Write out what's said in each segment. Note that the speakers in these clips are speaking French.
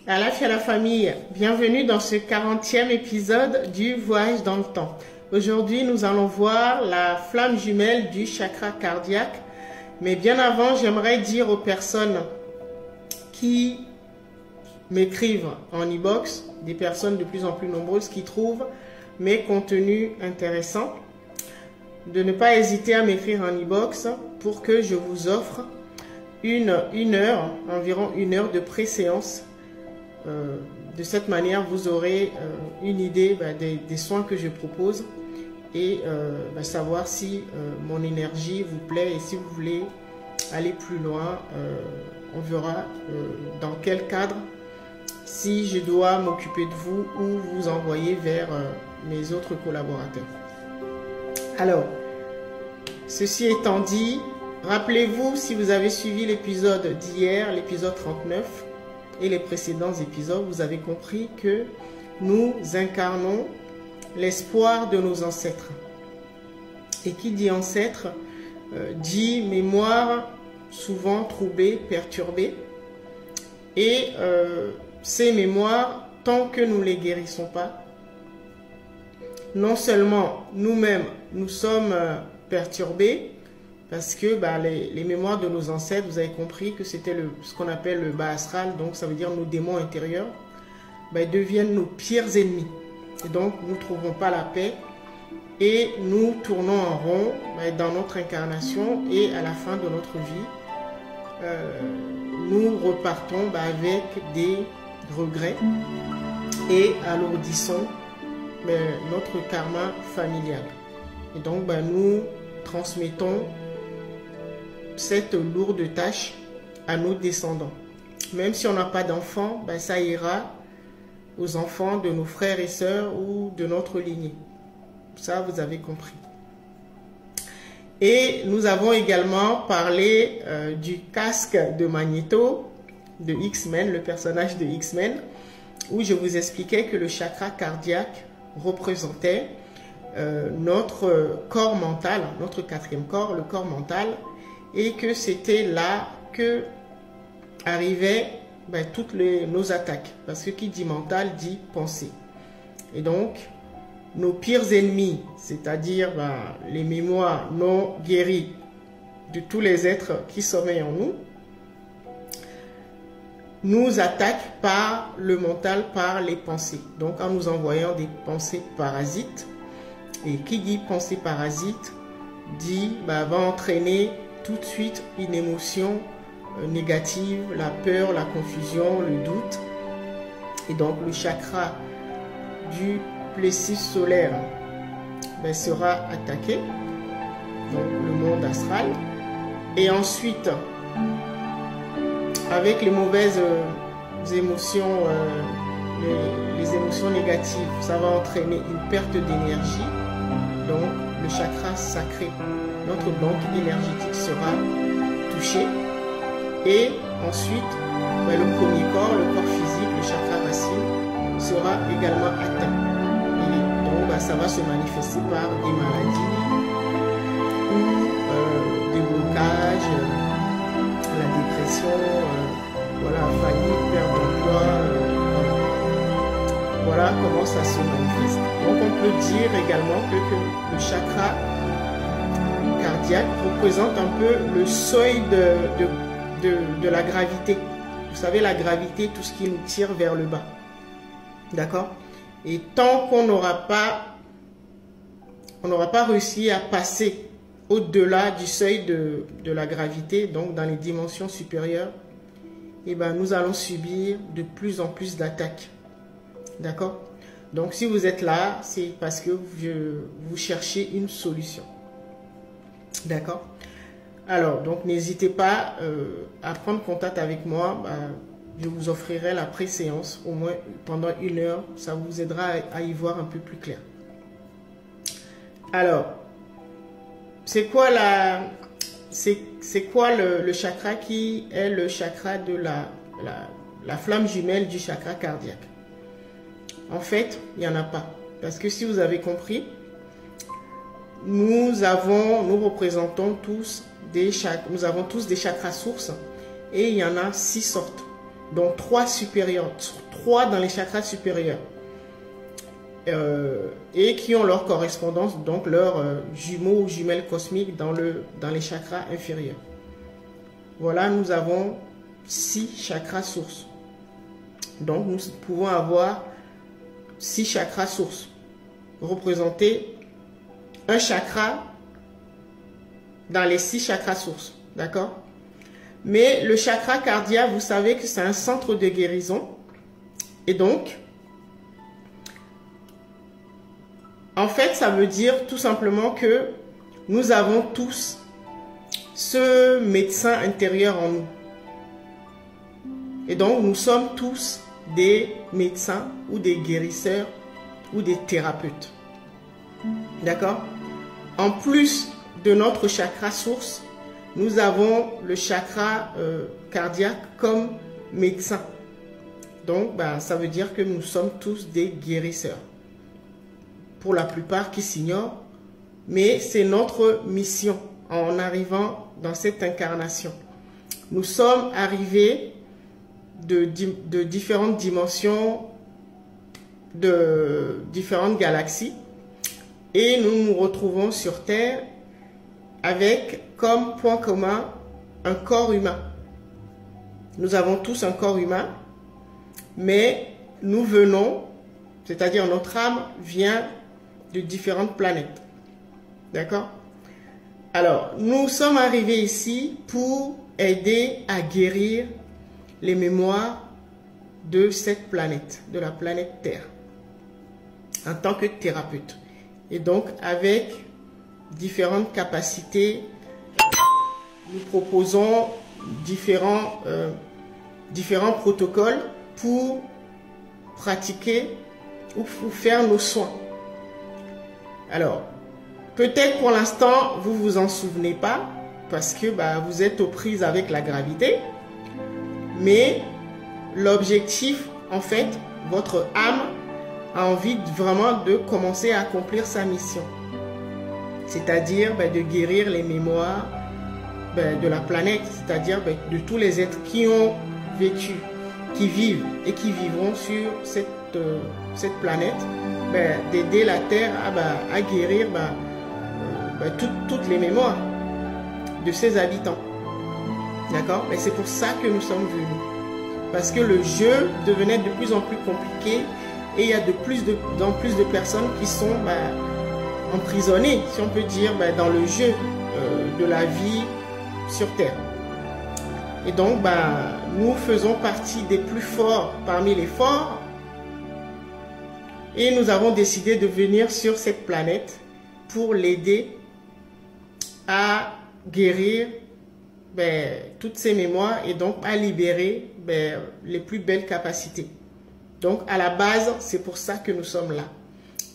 À la fille à la famille, bienvenue dans ce 40e épisode du voyage dans le temps. Aujourd'hui, nous allons voir la flamme jumelle du chakra cardiaque. Mais bien avant, j'aimerais dire aux personnes qui m'écrivent en e-box, des personnes de plus en plus nombreuses qui trouvent mes contenus intéressants, de ne pas hésiter à m'écrire en e-box pour que je vous offre environ une heure de pré-séance. De cette manière, vous aurez une idée des soins que je propose et savoir si mon énergie vous plaît et si vous voulez aller plus loin. On verra dans quel cadre, si je dois m'occuper de vous ou vous envoyer vers mes autres collaborateurs. Alors, ceci étant dit, rappelez-vous, si vous avez suivi l'épisode d'hier, l'épisode 39, et les précédents épisodes, vous avez compris que nous incarnons l'espoir de nos ancêtres. Et qui dit ancêtre, dit mémoire souvent troublée, perturbée. Et ces mémoires, tant que nous ne les guérissons pas, non seulement nous-mêmes, nous sommes perturbés, parce que les mémoires de nos ancêtres, vous avez compris que c'était ce qu'on appelle le bas astral, donc ça veut dire nos démons intérieurs, deviennent nos pires ennemis. Et donc, nous ne trouvons pas la paix et nous tournons en rond dans notre incarnation et à la fin de notre vie, nous repartons avec des regrets et alourdissons notre karma familial. Et donc, nous transmettons cette lourde tâche à nos descendants. Même si on n'a pas d'enfants, ça ira aux enfants de nos frères et sœurs ou de notre lignée. Ça, vous avez compris. Et nous avons également parlé du casque de Magneto, de X-Men, le personnage de X-Men, où je vous expliquais que le chakra cardiaque représentait notre corps mental, notre quatrième corps, le corps mental, et que c'était là que arrivaient toutes nos attaques. Parce que qui dit mental dit pensée. Et donc, nos pires ennemis, c'est-à-dire les mémoires non guéries de tous les êtres qui sommeillent en nous, nous attaquent par le mental, par les pensées. Donc, en nous envoyant des pensées parasites. Et qui dit pensée parasite dit va entraîner tout de suite une émotion négative, la peur, la confusion, le doute. Et donc le chakra du plexus solaire sera attaqué, donc le monde astral. Et ensuite, avec les mauvaises émotions, les émotions négatives, ça va entraîner une perte d'énergie. Donc le chakra sacré, notre banque énergétique sera touchée. Et ensuite, le premier corps, le corps physique, le chakra racine, sera également atteint. Et donc, ça va se manifester par des maladies ou des blocages, la dépression, faillite, perte d'emploi. Voilà comment ça se manifeste. Donc, on peut dire également que le chakra cardiaque représente un peu le seuil de la gravité. Vous savez, la gravité, tout ce qui nous tire vers le bas. D'accord? Et tant qu'on n'aura pas réussi à passer au-delà du seuil de la gravité, donc dans les dimensions supérieures, nous allons subir de plus en plus d'attaques. D'accord? Donc, si vous êtes là, c'est parce que vous cherchez une solution. D'accord? Alors, donc, n'hésitez pas à prendre contact avec moi. Je vous offrirai la pré-séance, au moins pendant une heure. Ça vous aidera à y voir un peu plus clair. Alors, c'est quoi le chakra qui est le chakra de la flamme jumelle du chakra cardiaque? En fait, il n'y en a pas. Parce que si vous avez compris, nous avons tous des chakras sources et il y en a 6 sortes. donc 3 supérieurs, 3 dans les chakras supérieurs. Et qui ont leur correspondance, donc leurs jumeaux ou jumelles cosmiques dans les chakras inférieurs. Voilà, nous avons 6 chakras sources. Donc nous pouvons avoir 6 chakras sources, représenter un chakra dans les 6 chakras sources, d'accord? Mais le chakra cardiaque, vous savez que c'est un centre de guérison. Et donc, en fait, ça veut dire tout simplement que nous avons tous ce médecin intérieur en nous. Et donc, nous sommes tous des médecins ou des guérisseurs ou des thérapeutes. D'accord? En plus de notre chakra source, nous avons le chakra cardiaque comme médecin. Donc, ça veut dire que nous sommes tous des guérisseurs. Pour la plupart qui s'ignorent, mais c'est notre mission en arrivant dans cette incarnation. Nous sommes arrivés de différentes dimensions, de différentes galaxies, et nous nous retrouvons sur Terre avec comme point commun un corps humain. Nous avons tous un corps humain, mais nous venons, c'est-à-dire notre âme vient de différentes planètes. D'accord? Alors, nous sommes arrivés ici pour aider à guérir les mémoires de cette planète, de la planète Terre, en tant que thérapeute. Et donc, avec différentes capacités, nous proposons différents protocoles pour pratiquer ou pour faire nos soins. Alors, peut-être pour l'instant, vous vous en souvenez pas parce que vous êtes aux prises avec la gravité. Mais l'objectif, en fait, votre âme a envie vraiment de commencer à accomplir sa mission. C'est-à-dire de guérir les mémoires de la planète, c'est-à-dire de tous les êtres qui ont vécu, qui vivent et qui vivront sur cette planète, d'aider la Terre à guérir toutes les mémoires de ses habitants. D'accord? Mais c'est pour ça que nous sommes venus. Parce que le jeu devenait de plus en plus compliqué et il y a de plus en plus de personnes qui sont emprisonnées, si on peut dire, dans le jeu de la vie sur Terre. Et donc, nous faisons partie des plus forts parmi les forts. Et nous avons décidé de venir sur cette planète pour l'aider à guérir toutes ces mémoires et donc à libérer les plus belles capacités. Donc, à la base, c'est pour ça que nous sommes là.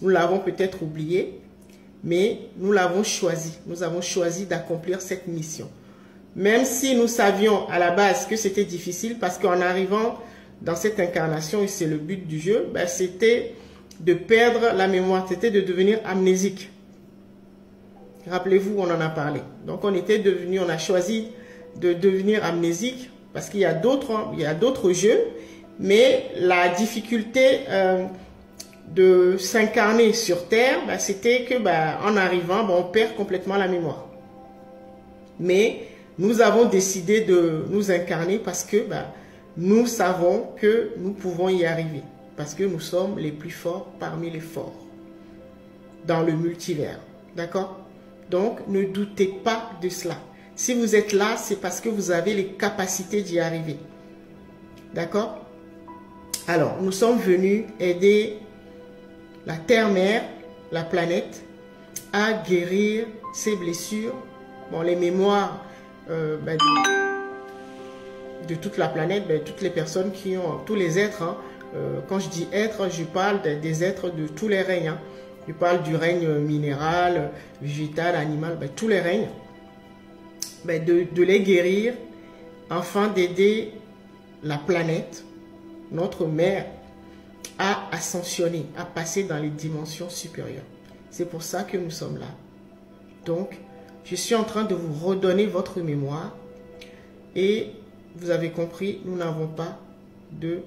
Nous l'avons peut-être oublié, mais nous l'avons choisi. Nous avons choisi d'accomplir cette mission. Même si nous savions à la base que c'était difficile, parce qu'en arrivant dans cette incarnation, et c'est le but du jeu, c'était de perdre la mémoire, c'était de devenir amnésique. Rappelez-vous, on en a parlé. Donc, on a choisi de devenir amnésique, parce qu'il y a d'autres jeux, mais la difficulté de s'incarner sur Terre, c'était que en arrivant, on perd complètement la mémoire. Mais nous avons décidé de nous incarner parce que nous savons que nous pouvons y arriver. Parce que nous sommes les plus forts parmi les forts dans le multivers. D'accord? Donc, ne doutez pas de cela. Si vous êtes là, c'est parce que vous avez les capacités d'y arriver. D'accord? Alors, nous sommes venus aider la Terre-Mère, la planète, à guérir ses blessures, les mémoires de toute la planète, toutes les personnes qui ont, tous les êtres. Quand je dis êtres, je parle des êtres de tous les règnes. Je parle du règne minéral, végétal, animal, tous les règnes. De les guérir, afin d'aider la planète, notre mère, à ascensionner, à passer dans les dimensions supérieures. C'est pour ça que nous sommes là. Donc, je suis en train de vous redonner votre mémoire. Et vous avez compris, nous n'avons pas de